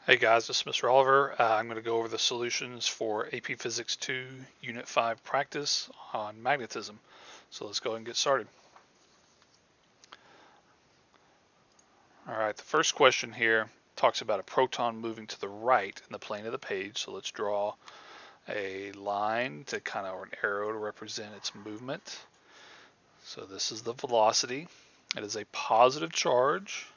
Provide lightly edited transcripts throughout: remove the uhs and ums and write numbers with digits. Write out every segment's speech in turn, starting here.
Hey guys, this is Mr. Oliver. I'm going to go over the solutions for AP Physics 2 Unit 5 practice on magnetism. So let's go ahead and get started. Alright, the first question here talks about a proton moving to the right in the plane of the page. So let's draw a line to or an arrow to represent its movement. So this is the velocity. It is a positive charge,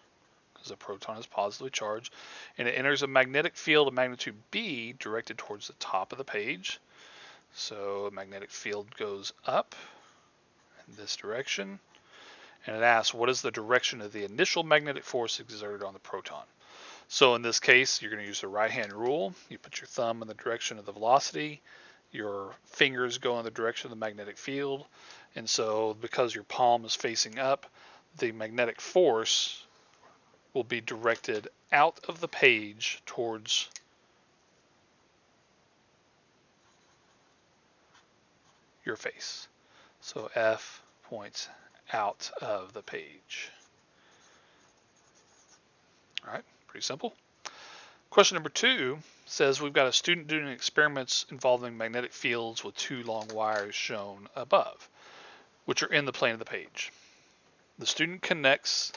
because a proton is positively charged, and it enters a magnetic field of magnitude B directed towards the top of the page. So a magnetic field goes up in this direction, and it asks what is the direction of the initial magnetic force exerted on the proton. So in this case, you're going to use the right hand rule. You put your thumb in the direction of the velocity, your fingers go in the direction of the magnetic field, and so because your palm is facing up, the magnetic force will be directed out of the page towards your face. So F points out of the page. All right, pretty simple. Question number 2 says we've got a student doing experiments involving magnetic fields with 2 long wires shown above, which are in the plane of the page. The student connects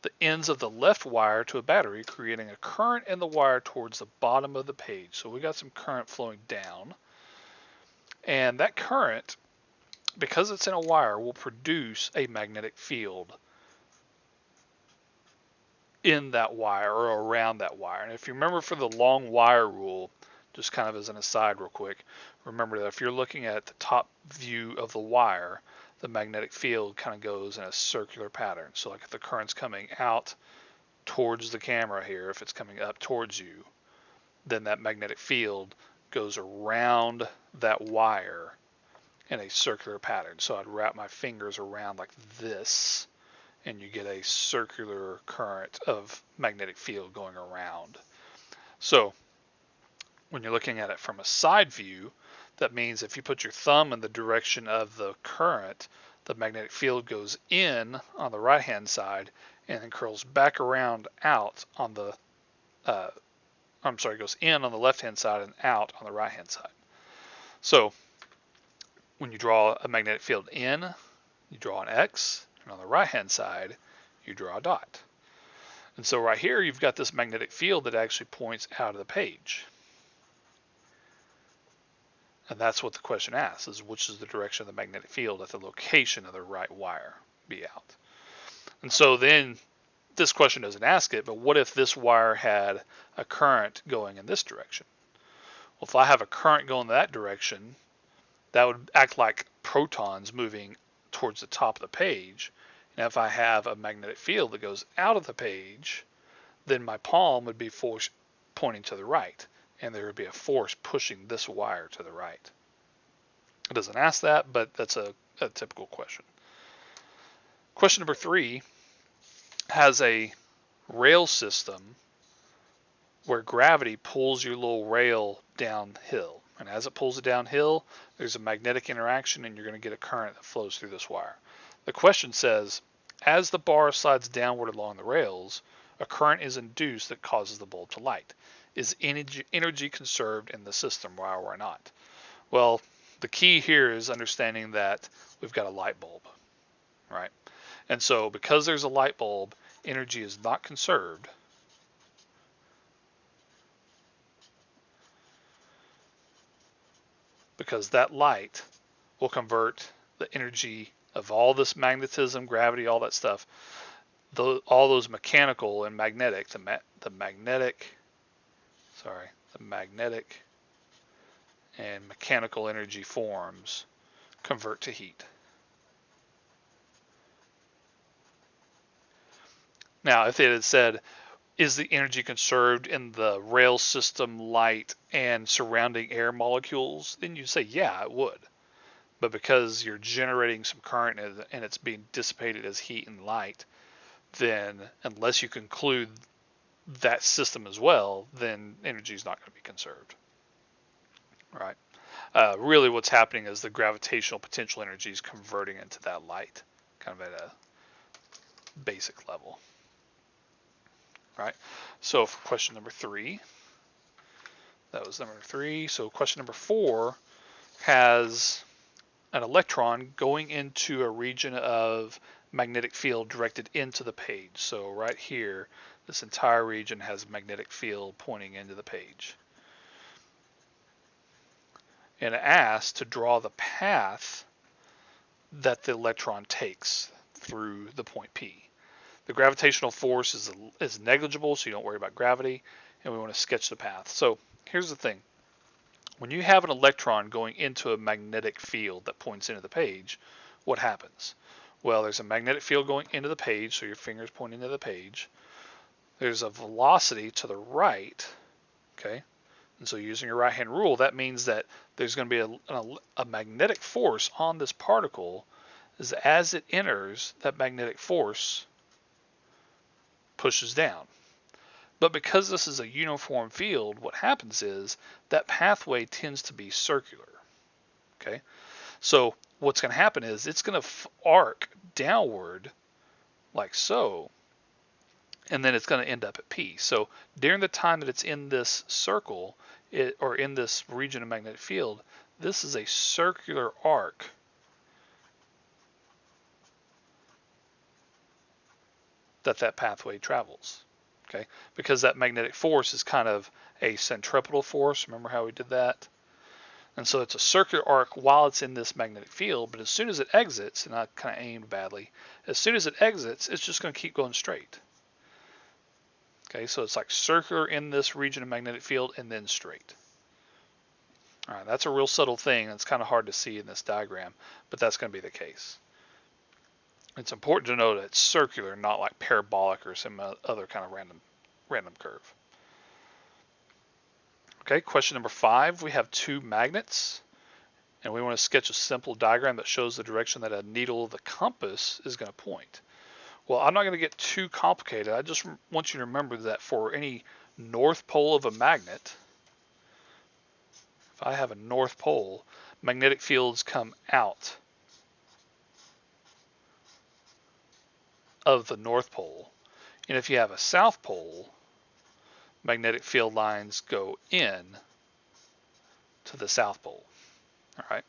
the ends of the left wire to a battery, creating a current in the wire towards the bottom of the page. So we got some current flowing down, and that current, because it's in a wire, will produce a magnetic field in that wire or around that wire. And if you remember for the long wire rule, just kind of as an aside real quick, remember that if you're looking at the top view of the wire, the magnetic field kind of goes in a circular pattern. So like if the current's coming out towards the camera here, if it's coming up towards you, then that magnetic field goes around that wire in a circular pattern. So I'd wrap my fingers around like this, and you get a circular current of magnetic field going around. So when you're looking at it from a side view, that means if you put your thumb in the direction of the current, the magnetic field goes in on the right hand side and then curls back around out on the goes in on the left hand side and out on the right hand side. So when you draw a magnetic field in, you draw an X, and on the right hand side you draw a dot. And so right here you've got this magnetic field that actually points out of the page. And that's what the question asks, is which is the direction of the magnetic field at the location of the right wire be out. And so then this question doesn't ask it, but what if this wire had a current going in this direction? Well, if I have a current going that direction, that would act like protons moving towards the top of the page. And if I have a magnetic field that goes out of the page, then my palm would be force pointing to the right, and there would be a force pushing this wire to the right. It doesn't ask that, but that's a typical question. Question number 3 has a rail system where gravity pulls your little rail downhill. And as it pulls it downhill, there's a magnetic interaction and you're going to get a current that flows through this wire. The question says, as the bar slides downward along the rails, a current is induced that causes the bulb to light. Is energy conserved in the system, why or why not? Well, the key here is understanding that we've got a light bulb, right? And so because there's a light bulb, energy is not conserved. Because that light will convert the energy of all this magnetism, gravity, all that stuff, all those mechanical and magnetic, the magnetic and mechanical energy forms convert to heat. Now, if it had said, is the energy conserved in the rail system, light, and surrounding air molecules, then you say, yeah, it would. But because you're generating some current and it's being dissipated as heat and light, then unless you conclude that system as well, then energy is not going to be conserved. Right? Really what's happening is the gravitational potential energy is converting into that light, kind of at a basic level. right? So for question number 3, that was number 3. So question number 4 has an electron going into a region of magnetic field directed into the page. So right here, this entire region has a magnetic field pointing into the page. And it asks to draw the path that the electron takes through the point P. The gravitational force is negligible, so you don't worry about gravity, and we want to sketch the path. So here's the thing. When you have an electron going into a magnetic field that points into the page, what happens? Well, there's a magnetic field going into the page, so your finger's pointing to the page. There's a velocity to the right, okay? And so using your right-hand rule, that means that there's going to be a magnetic force on this particle as it enters, that magnetic force pushes down. But because this is a uniform field, what happens is that pathway tends to be circular. Okay, so what's going to happen is it's going to arc downward like so, and then it's going to end up at P. So during the time that it's in this circle, or in this region of magnetic field, this is a circular arc that pathway travels. Okay, because that magnetic force is kind of a centripetal force. Remember how we did that? And so it's a circular arc while it's in this magnetic field, but as soon as it exits, and I kind of aimed badly, as soon as it exits, it's just going to keep going straight. Okay, so it's like circular in this region of magnetic field and then straight. All right, that's a real subtle thing. It's kind of hard to see in this diagram, but that's going to be the case. It's important to know that it's circular, not like parabolic or some other kind of random curve. Okay, question number 5, we have 2 magnets, and we want to sketch a simple diagram that shows the direction that a needle of the compass is going to point. Well, I'm not going to get too complicated. I just want you to remember that for any north pole of a magnet, if I have a north pole, magnetic fields come out of the north pole. And if you have a south pole, magnetic field lines go in to the south pole. All right.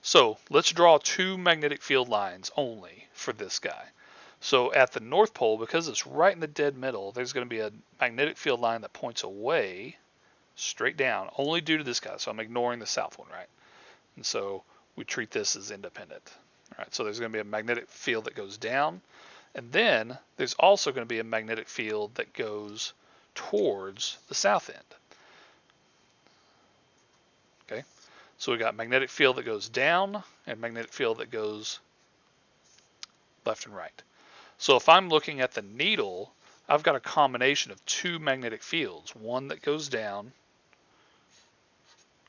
So let's draw 2 magnetic field lines only for this guy. So at the north pole, because it's right in the dead middle, there's going to be a magnetic field line that points away, straight down, only due to this guy. So I'm ignoring the south one, right? And so we treat this as independent. All right. So there's going to be a magnetic field that goes down, and then there's also going to be a magnetic field that goes towards the south end. Okay, so we got magnetic field that goes down and magnetic field that goes left and right. So if I'm looking at the needle, I've got a combination of 2 magnetic fields, one that goes down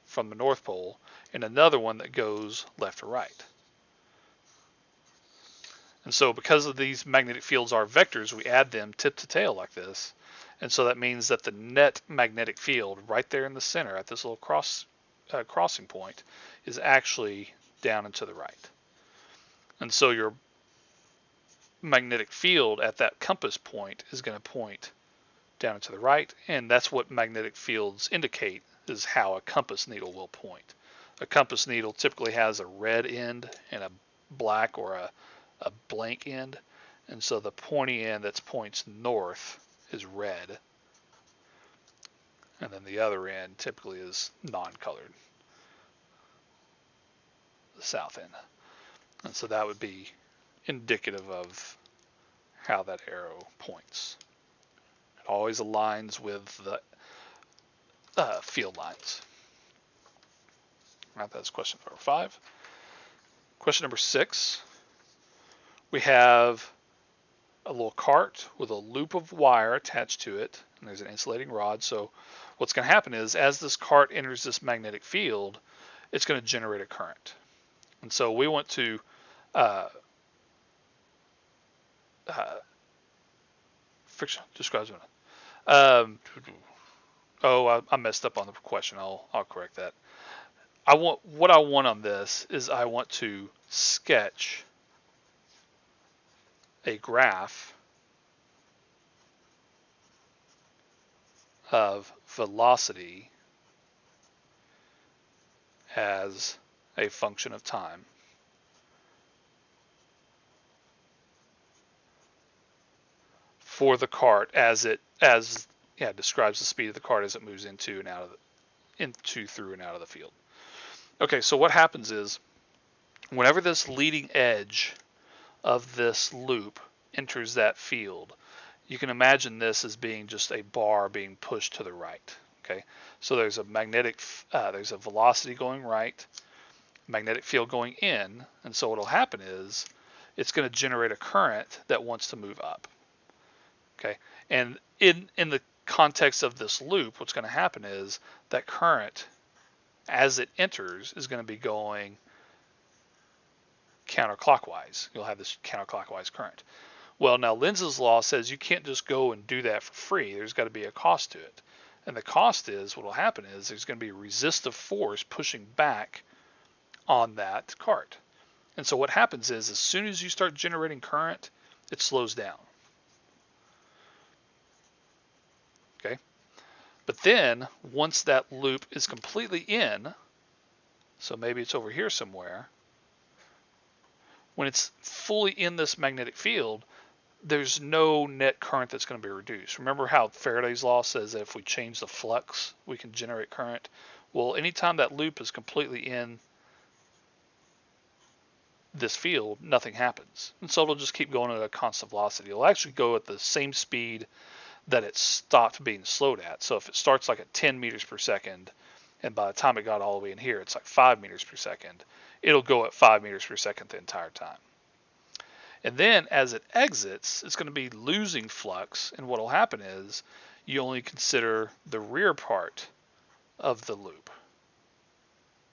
from the North Pole and another one that goes left to right. And so because of these magnetic fields are vectors, we add them tip to tail like this. And so that means that the net magnetic field right there in the center at this little crossing point is actually down and to the right. And so your magnetic field at that compass point is going to point down and to the right, and that's what magnetic fields indicate, is how a compass needle will point. A compass needle typically has a red end and a black or a blank end, and so the pointy end that points north is red, and then the other end typically is non-colored, the south end. And so that would be indicative of how that arrow points. It always aligns with the field lines. All right, that's question number 5. Question number 6, we have a little cart with a loop of wire attached to it, and there's an insulating rod. So what's going to happen is, as this cart enters this magnetic field, it's going to generate a current. And so we want to friction describes it. I messed up on the question. I'll correct that. What I want on this is I want to sketch a graph of velocity as a function of time for the cart describes the speed of the cart as it moves into, through, and out of the field. Okay, so what happens is whenever this leading edge of this loop enters that field, you can imagine this as being just a bar being pushed to the right. Okay, so there's a there's a velocity going right, magnetic field going in, and so what'll happen is it's going to generate a current that wants to move up. Okay, and in the context of this loop, what's going to happen is that current, as it enters, is going to be going counterclockwise. You'll have this counterclockwise current. Well, now Lenz's law says you can't just go and do that for free. There's got to be a cost to it. And the cost is, what will happen is there's going to be a resistive force pushing back on that cart. And so what happens is as soon as you start generating current, it slows down. Okay? But then once that loop is completely in, so maybe it's over here somewhere, when it's fully in this magnetic field, there's no net current that's going to be reduced. Remember how Faraday's law says that if we change the flux, we can generate current? Well, anytime that loop is completely in this field, nothing happens. And so it'll just keep going at a constant velocity. It'll actually go at the same speed that it stopped being slowed at. So if it starts like at 10 meters per second, and by the time it got all the way in here, it's like 5 meters per second, it'll go at 5 meters per second the entire time. And then as it exits, it's going to be losing flux, and what will happen is you only consider the rear part of the loop.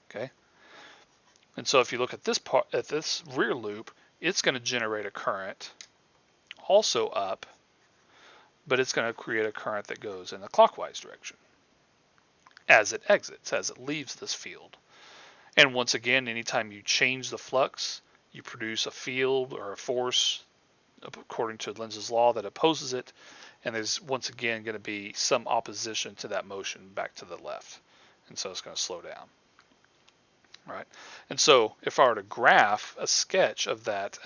Okay? And so if you look at this rear loop, it's going to generate a current also up, but it's going to create a current that goes in the clockwise direction as it exits, as it leaves this field. And once again, anytime you change the flux, you produce a field or a force according to Lenz's law that opposes it, and there's once again going to be some opposition to that motion back to the left, and so it's going to slow down. Right? And so if I were to graph a sketch of that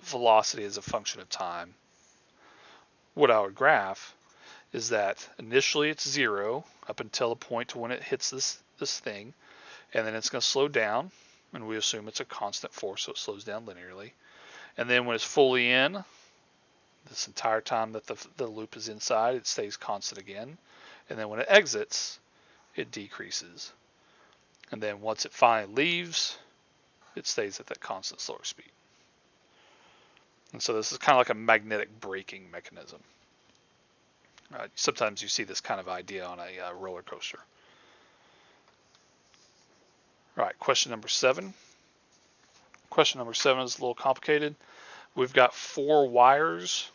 velocity as a function of time, what I would graph is that initially it's 0 up until a point to when it hits this thing, and then it's going to slow down, and we assume it's a constant force, so it slows down linearly. And then when it's fully in, this entire time that the loop is inside, it stays constant again. And then when it exits, it decreases. And then once it finally leaves, it stays at that constant slower speed. And so this is kind of like a magnetic braking mechanism. Sometimes you see this kind of idea on a roller coaster. All right, question number 7. Question number 7 is a little complicated. We've got 4 wires.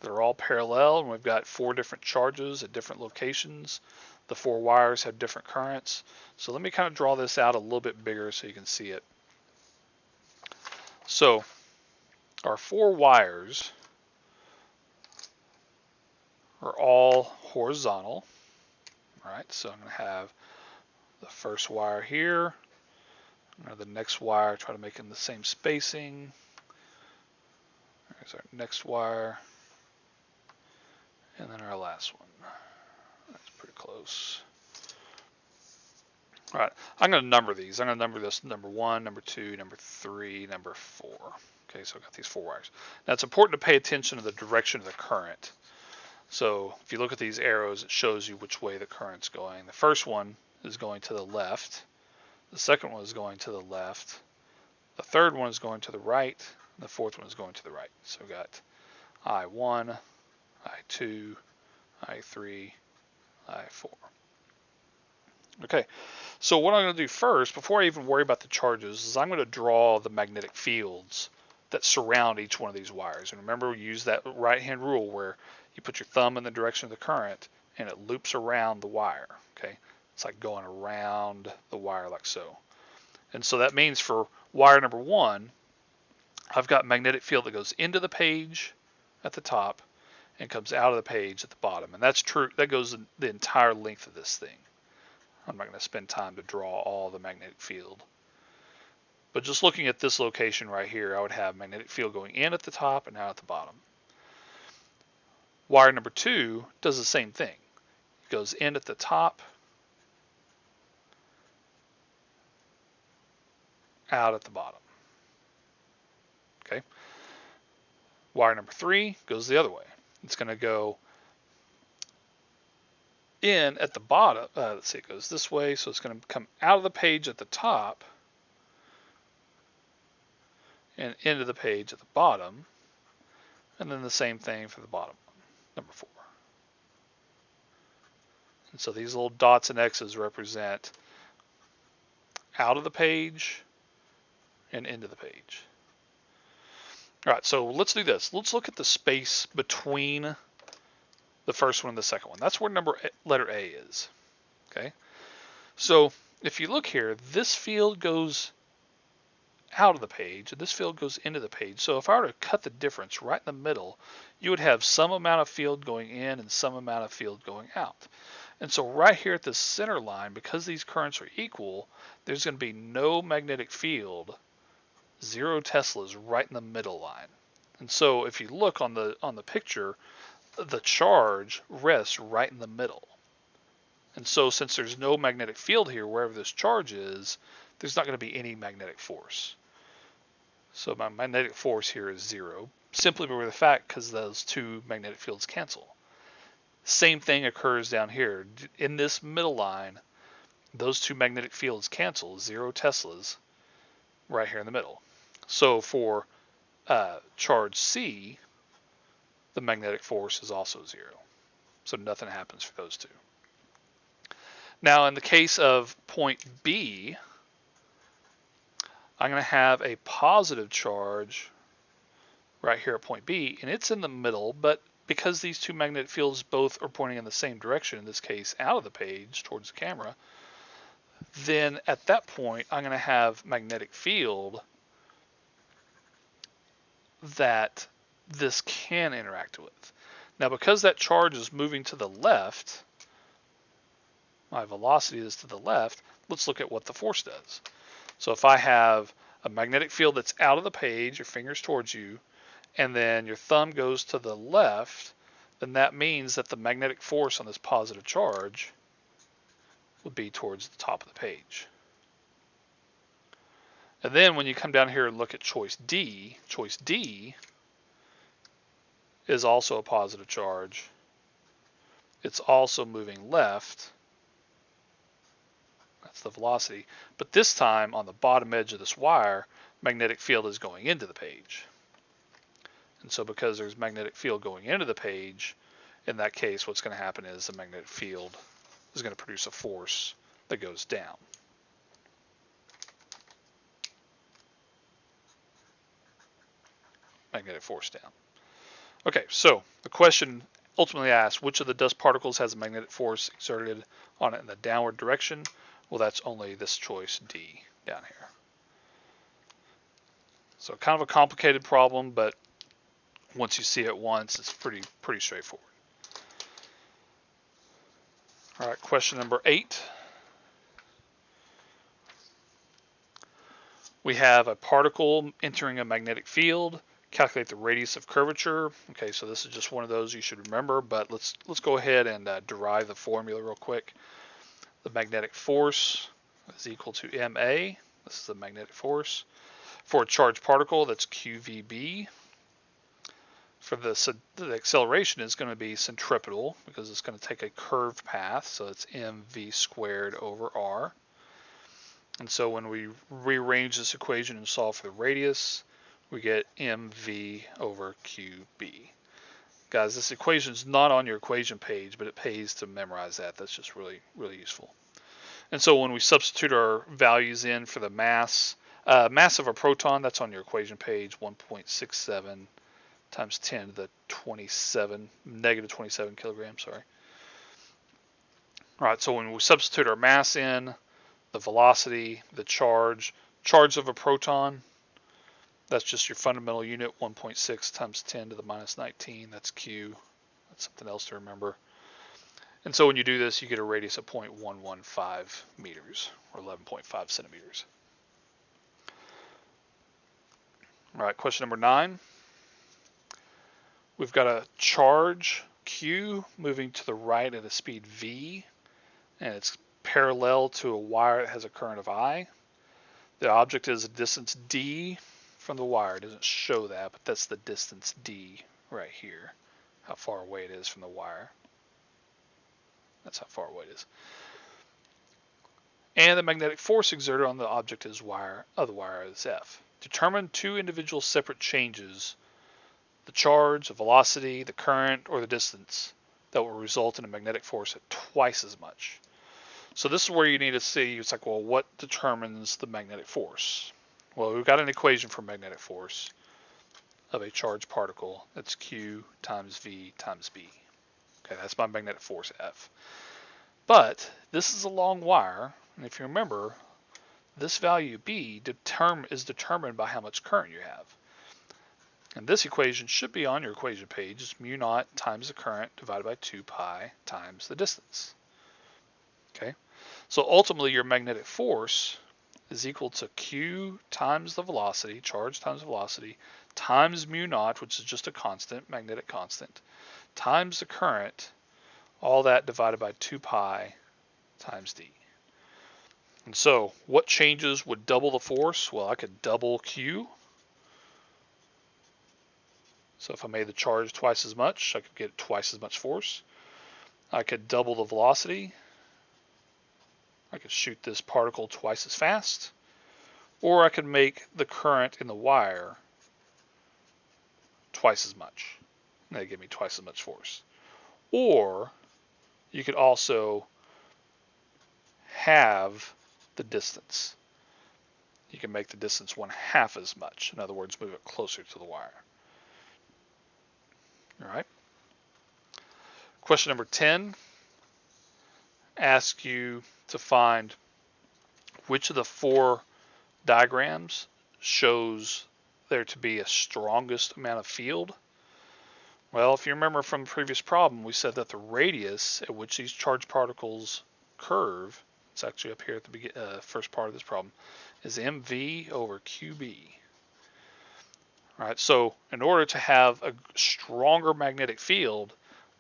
They're all parallel, and we've got 4 different charges at different locations. The 4 wires have different currents. So let me kind of draw this out a little bit bigger so you can see it. So our 4 wires are all horizontal. All right, so I'm going to have the first wire here. The next wire, try to make it in the same spacing. There's our next wire. And then our last one. That's pretty close. All right, I'm going to number these. I'm going to number this number 1, number 2, number 3, number 4. Okay, so I've got these 4 wires. Now it's important to pay attention to the direction of the current. So if you look at these arrows, it shows you which way the current's going. The first one is going to the left. The second one is going to the left. The third one is going to the right. And the fourth one is going to the right. So we've got I1, I2, I3, I4. Okay, so what I'm going to do first, before I even worry about the charges, is I'm going to draw the magnetic fields that surround each one of these wires. And remember, we use that right-hand rule where you put your thumb in the direction of the current and it loops around the wire. Okay, it's like going around the wire like so. And so that means for wire number 1, I've got magnetic field that goes into the page at the top and comes out of the page at the bottom. And that's true. That goes the entire length of this thing. I'm not going to spend time to draw all the magnetic field. But just looking at this location right here, I would have magnetic field going in at the top and out at the bottom. Wire number 2 does the same thing. It goes in at the top, out at the bottom. Okay. Wire number 3 goes the other way. It's going to go in at the bottom. Let's see, it goes this way, so it's going to come out of the page at the top and into the page at the bottom, and then the same thing for the bottom one, number 4. And so these little dots and X's represent out of the page and into the page. All right, so let's do this. Let's look at the space between the first one and the second one. That's where letter A is. Okay, so if you look here, this field goes out of the page and this field goes into the page. So if I were to cut the difference right in the middle, you would have some amount of field going in and some amount of field going out. And so right here at the center line, because these currents are equal, there's going to be no magnetic field, 0 Teslas, right in the middle line. And so if you look on the picture, the charge rests right in the middle. And so since there's no magnetic field here, wherever this charge is, there's not going to be any magnetic force. So my magnetic force here is 0, simply by the fact because those two magnetic fields cancel. Same thing occurs down here. In this middle line, those two magnetic fields cancel, 0 Teslas, right here in the middle. So for charge C, the magnetic force is also 0. So nothing happens for those two. Now in the case of point B, I'm going to have a positive charge right here at point B, and it's in the middle, but because these two magnetic fields both are pointing in the same direction, in this case out of the page towards the camera, then at that point I'm going to have magnetic field that this can interact with. Now because that charge is moving to the left, my velocity is to the left, let's look at what the force does. So if I have a magnetic field that's out of the page, your finger's towards you, and then your thumb goes to the left, then that means that the magnetic force on this positive charge would be towards the top of the page. And then when you come down here and look at choice D is also a positive charge. It's also moving left. That's the velocity. But this time on the bottom edge of this wire, magnetic field is going into the page. And so because there's magnetic field going into the page, in that case what's going to happen is the magnetic field is going to produce a force that goes down. Magnetic force down. Okay, so the question ultimately asks, which of the dust particles has a magnetic force exerted on it in the downward direction? Well, that's only this choice D down here. So kind of a complicated problem, but once you see it once, it's pretty straightforward. All right, question number 8. We have a particle entering a magnetic field. Calculate the radius of curvature. Okay, so this is just one of those you should remember, but let's go ahead and derive the formula real quick. The magnetic force is equal to ma. This is the magnetic force. For a charged particle, that's qvb. For the acceleration is going to be centripetal because it's going to take a curved path, so it's mv squared over r. And so when we rearrange this equation and solve for the radius, we get mv over qb. Guys, this equation is not on your equation page, but it pays to memorize that. That's just really useful. And so when we substitute our values in for the mass of a proton, that's on your equation page, 1.67 times 10 to the negative 27 kilograms, sorry. All right, so when we substitute our mass in, the velocity, the charge of a proton, that's just your fundamental unit, 1.6 times 10 to the minus 19, that's Q. That's something else to remember. And so when you do this, you get a radius of 0.115 meters, or 11.5 centimeters. All right, question number 9. We've got a charge Q moving to the right at a speed V, and it's parallel to a wire that has a current of I. The object is a distance D from the wire. It doesn't show that, but that's the distance D right here, how far away it is from the wire. That's how far away it is. And the magnetic force exerted on the object of the wire is F. Determine 2 individual separate changes, the charge, the velocity, the current, or the distance, that will result in a magnetic force at twice as much. So this is where you need to see, it's like, well, what determines the magnetic force? Well, we've got an equation for magnetic force of a charged particle. That's Q times V times B. Okay, that's my magnetic force, F. But this is a long wire, and if you remember, this value B is determined by how much current you have. And this equation should be on your equation page. It's mu naught times the current divided by 2 pi times the distance. Okay, so ultimately your magnetic force is equal to Q times the velocity, charge times velocity, times mu naught, which is just a constant, magnetic constant, times the current, all that divided by 2 pi times d. And so what changes would double the force? Well, I could double Q. So if I made the charge twice as much, I could get twice as much force. I could double the velocity. I could shoot this particle twice as fast. Or I could make the current in the wire twice as much. And that'd give me twice as much force. Or you could also halve the distance. You can make the distance 1/2 as much. In other words, move it closer to the wire. All right. Question number 10 asks you to find which of the 4 diagrams shows there to be a strongest amount of field. Well, if you remember from the previous problem, we said that the radius at which these charged particles curve, it's actually up here at the first part of this problem, is mv over qb. All right, so in order to have a stronger magnetic field,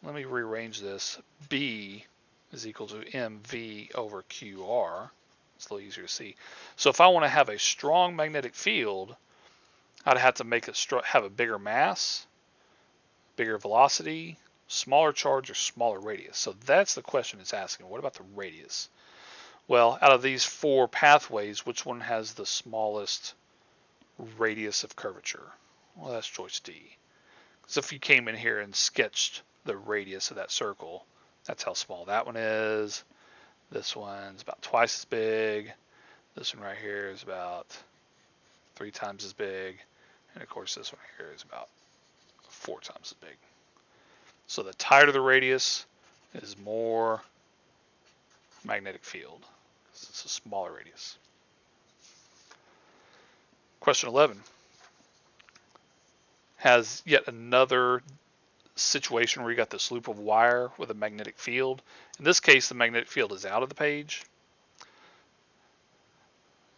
let me rearrange this. B is equal to mv over qr. It's a little easier to see. So if I want to have a strong magnetic field, I'd have to make it have a bigger mass, bigger velocity, smaller charge, or smaller radius. So that's the question it's asking. What about the radius? Well, out of these 4 pathways, which one has the smallest radius of curvature? Well, that's choice D. So if you came in here and sketched the radius of that circle, that's how small that one is. This one's about twice as big. This one right here is about 3 times as big. And of course, this one here is about 4 times as big. So the tighter the radius is more magnetic field. It's a smaller radius. Question 11 has yet another situation where you got this loop of wire with a magnetic field. In this case, the magnetic field is out of the page.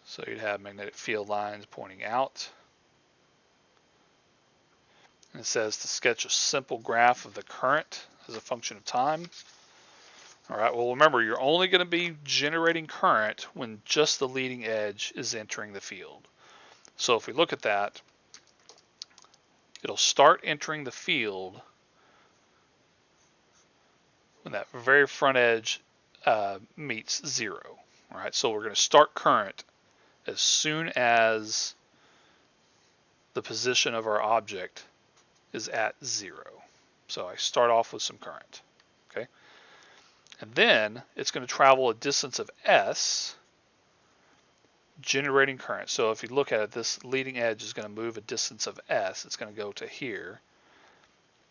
So you'd have magnetic field lines pointing out. And it says to sketch a simple graph of the current as a function of time. All right, well, remember, you're only going to be generating current when just the leading edge is entering the field. So if we look at that, it'll start entering the field when that very front edge meets 0. All right, so we're going to start current as soon as the position of our object is at 0. So I start off with some current. Okay, and then it's going to travel a distance of s, generating current. So if you look at it, this leading edge is going to move a distance of s. It's going to go to here.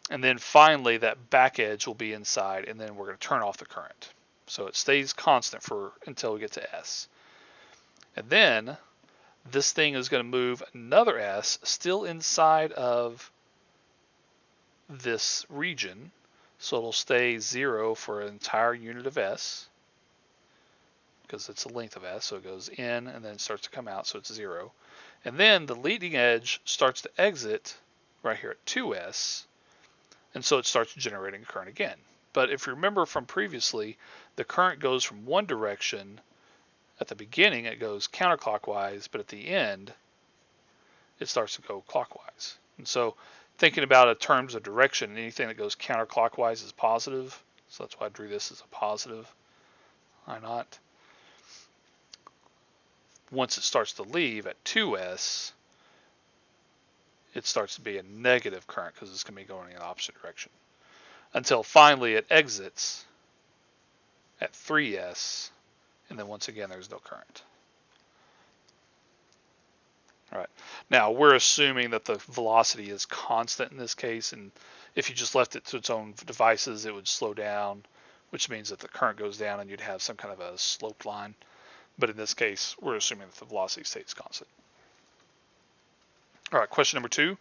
And then finally that back edge will be inside, and then we're going to turn off the current. So it stays constant until we get to s. And then this thing is going to move another s still inside of this region. So it'll stay 0 for an entire unit of S, because it's the length of S. So it goes in and then starts to come out, so it's 0. And then the leading edge starts to exit right here at 2S, and so it starts generating current again. But if you remember from previously, the current goes from one direction. At the beginning, it goes counterclockwise, but at the end, it starts to go clockwise. And so thinking about it in terms of direction, anything that goes counterclockwise is positive. So that's why I drew this as a positive. Why not? Once it starts to leave at 2S, it starts to be a negative current because it's going to be going in the opposite direction. Until finally it exits at 3S, and then once again there's no current. All right. Now we're assuming that the velocity is constant in this case, and if you just left it to its own devices, it would slow down, which means that the current goes down and you'd have some kind of a sloped line. But in this case, we're assuming that the velocity stays constant. All right, question number 2.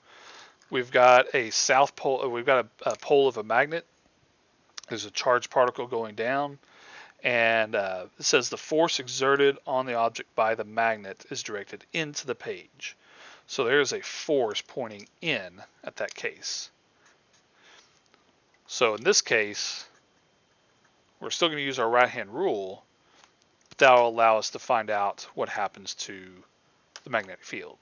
We've got a south pole. We've got a pole of a magnet. There's a charged particle going down, and it says the force exerted on the object by the magnet is directed into the page. So there is a force pointing in at that case. So in this case, we're still going to use our right-hand rule, but that will allow us to find out what happens to the magnetic field.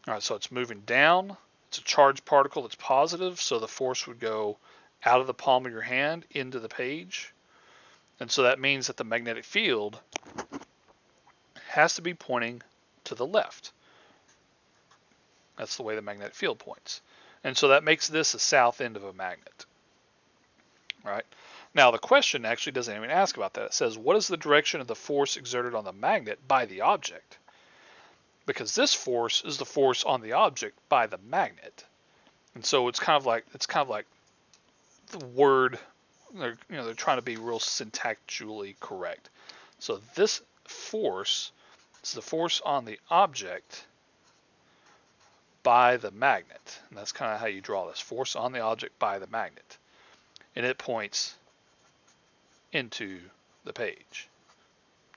All right, so it's moving down. It's a charged particle that's positive, so the force would go out of the palm of your hand into the page. And so that means that the magnetic field has to be pointing to the left. That's the way the magnetic field points. And so that makes this a south end of a magnet. All right. Now the question actually doesn't even ask about that. It says, what is the direction of the force exerted on the magnet by the object? Because this force is the force on the object by the magnet. And so it's kind of like the word, they're trying to be real syntactically correct. So this force is the force on the object by the magnet. And that's kind of how you draw this, force on the object by the magnet. And it points into the page.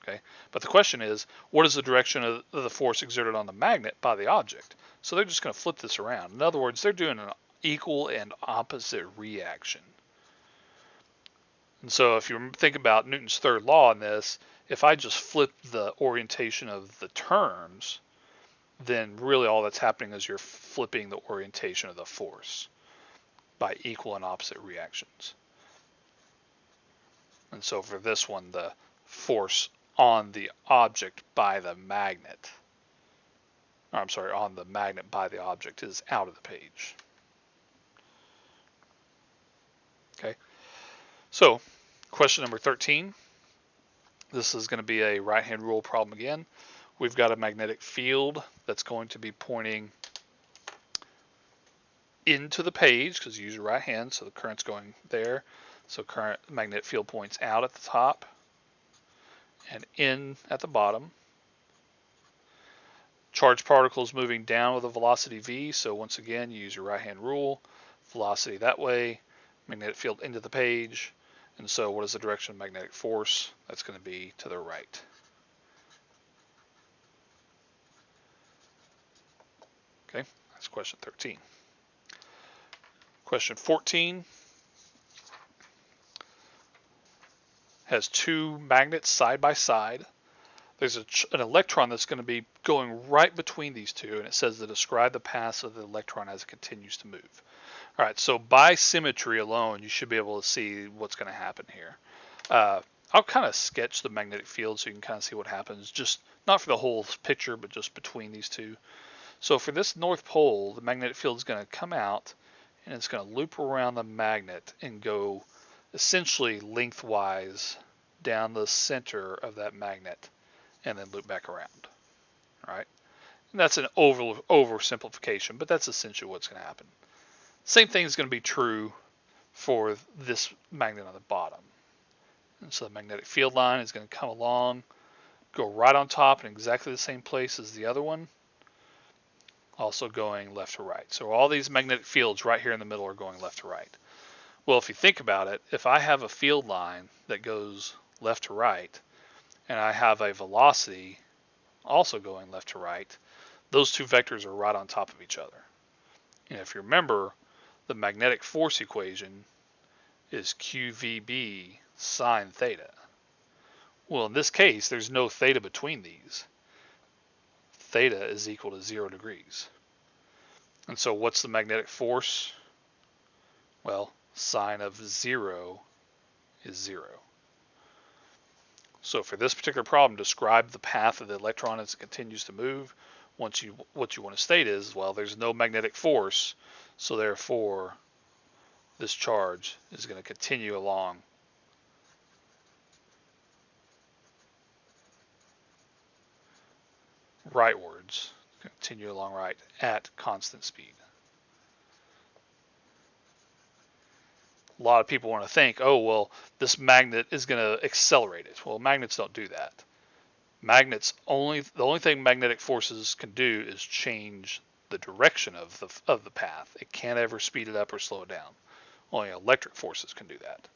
Okay, but the question is, what is the direction of the force exerted on the magnet by the object? So they're just going to flip this around. In other words, they're doing an equal and opposite reaction. And so if you think about Newton's third law in this, if I just flip the orientation of the terms, then really all that's happening is you're flipping the orientation of the force by equal and opposite reactions. And so for this one, the force on the object by the magnet, on the magnet by the object is out of the page. Okay, so question number 13. This is going to be a right-hand rule problem again. We've got a magnetic field that's going to be pointing into the page because you use your right hand, so the current's going there. So current magnetic field points out at the top and in at the bottom. Charged particles moving down with a velocity v, so once again you use your right hand rule, velocity that way, magnetic field into the page, and so what is the direction of magnetic force? That's going to be to the right. Okay, that's question 13. Question 14 has two magnets side by side. There's an electron that's going to be going right between these two, and it says to describe the path of the electron as it continues to move. All right, so by symmetry alone, you should be able to see what's going to happen here. I'll kind of sketch the magnetic field so you can kind of see what happens, just not for the whole picture, but just between these two. So for this north pole, the magnetic field is going to come out, and it's going to loop around the magnet and go essentially lengthwise down the center of that magnet and then loop back around. All right, and that's an oversimplification, but that's essentially what's going to happen. Same thing is going to be true for this magnet on the bottom. And so the magnetic field line is going to come along, go right on top in exactly the same place as the other one, also going left to right. So all these magnetic fields right here in the middle are going left to right. Well, if you think about it, if I have a field line that goes left to right, and I have a velocity also going left to right, those two vectors are right on top of each other. And if you remember, the magnetic force equation is QVB sine theta. Well, in this case, there's no theta between these. Theta is equal to 0 degrees. And so what's the magnetic force? Well, sine of 0 is 0. So for this particular problem, describe the path of the electron as it continues to move. What you want to state is, well, there's no magnetic force, so therefore this charge is going to continue along rightwards, continue along right at constant speed. A lot of people want to think, oh, well, this magnet is going to accelerate it. Well, magnets don't do that. The only thing magnetic forces can do is change the direction of the path. It can't ever speed it up or slow it down. Only electric forces can do that.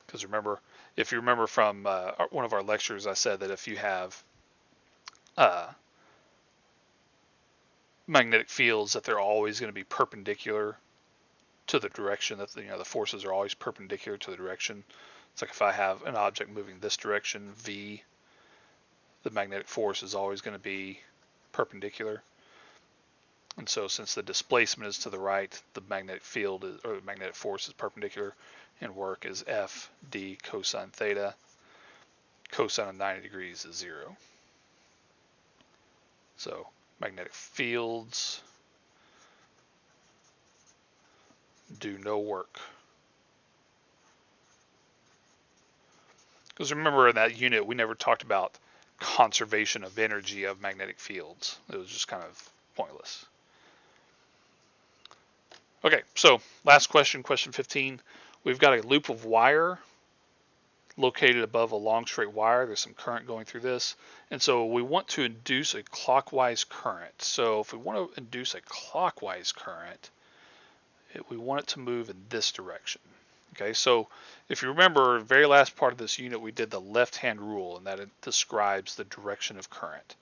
Because remember, if you remember from one of our lectures, I said that if you have magnetic fields, that they're always going to be perpendicular to the direction that the forces are always perpendicular to the direction. It's like if I have an object moving this direction, V, the magnetic force is always going to be perpendicular. And so since the displacement is to the right, the magnetic field or the magnetic force is perpendicular, and work is F d cosine theta. Cosine of 90 degrees is 0. So magnetic fields do no work. Because remember in that unit, we never talked about conservation of energy of magnetic fields. It was just kind of pointless. Okay, so last question, question 15. We've got a loop of wire located above a long straight wire. There's some current going through this. And so we want to induce a clockwise current. So if we want to induce a clockwise current, we want it to move in this direction. Okay, so if you remember, the very last part of this unit, we did the left-hand rule, and that it describes the direction of current.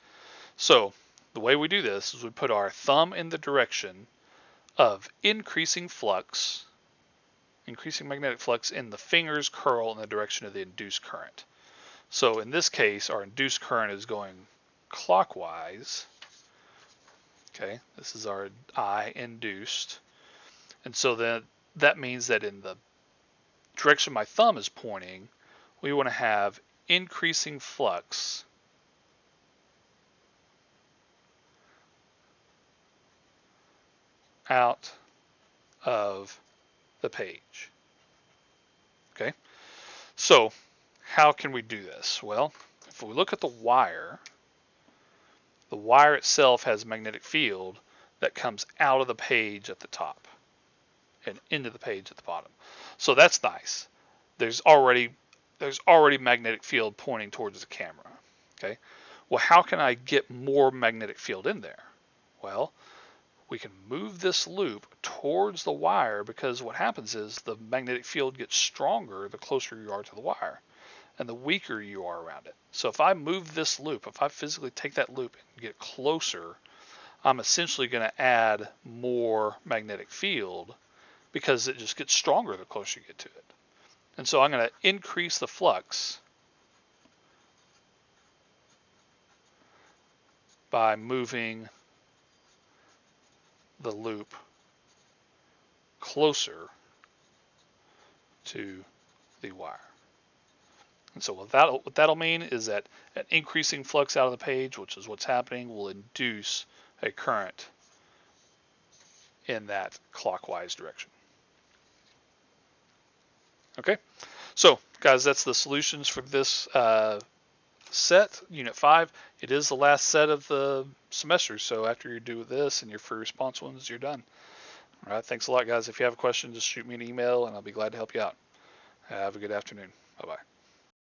So the way we do this is we put our thumb in the direction of increasing magnetic flux, and the fingers curl in the direction of the induced current. So in this case, our induced current is going clockwise. Okay, this is our I induced. And so then that means that in the direction my thumb is pointing, we want to have increasing flux out of the page. Okay, so how can we do this? Well, if we look at the wire itself has a magnetic field that comes out of the page at the top and into the page at the bottom. So that's nice. There's already magnetic field pointing towards the camera. Okay, well, how can I get more magnetic field in there? Well, we can move this loop towards the wire, because what happens is the magnetic field gets stronger the closer you are to the wire and the weaker you are around it. So if I move this loop, if I physically take that loop and get closer, I'm essentially going to add more magnetic field, because it just gets stronger the closer you get to it. And so I'm going to increase the flux by moving the loop closer to the wire. And so what that'll mean is that an increasing flux out of the page, which is what's happening, will induce a current in that clockwise direction. Okay, so guys, that's the solutions for this set, Unit 5. It is the last set of the semester, so after you do this and your free response ones, you're done. All right, thanks a lot, guys. If you have a question, just shoot me an email, and I'll be glad to help you out. Have a good afternoon. Bye-bye.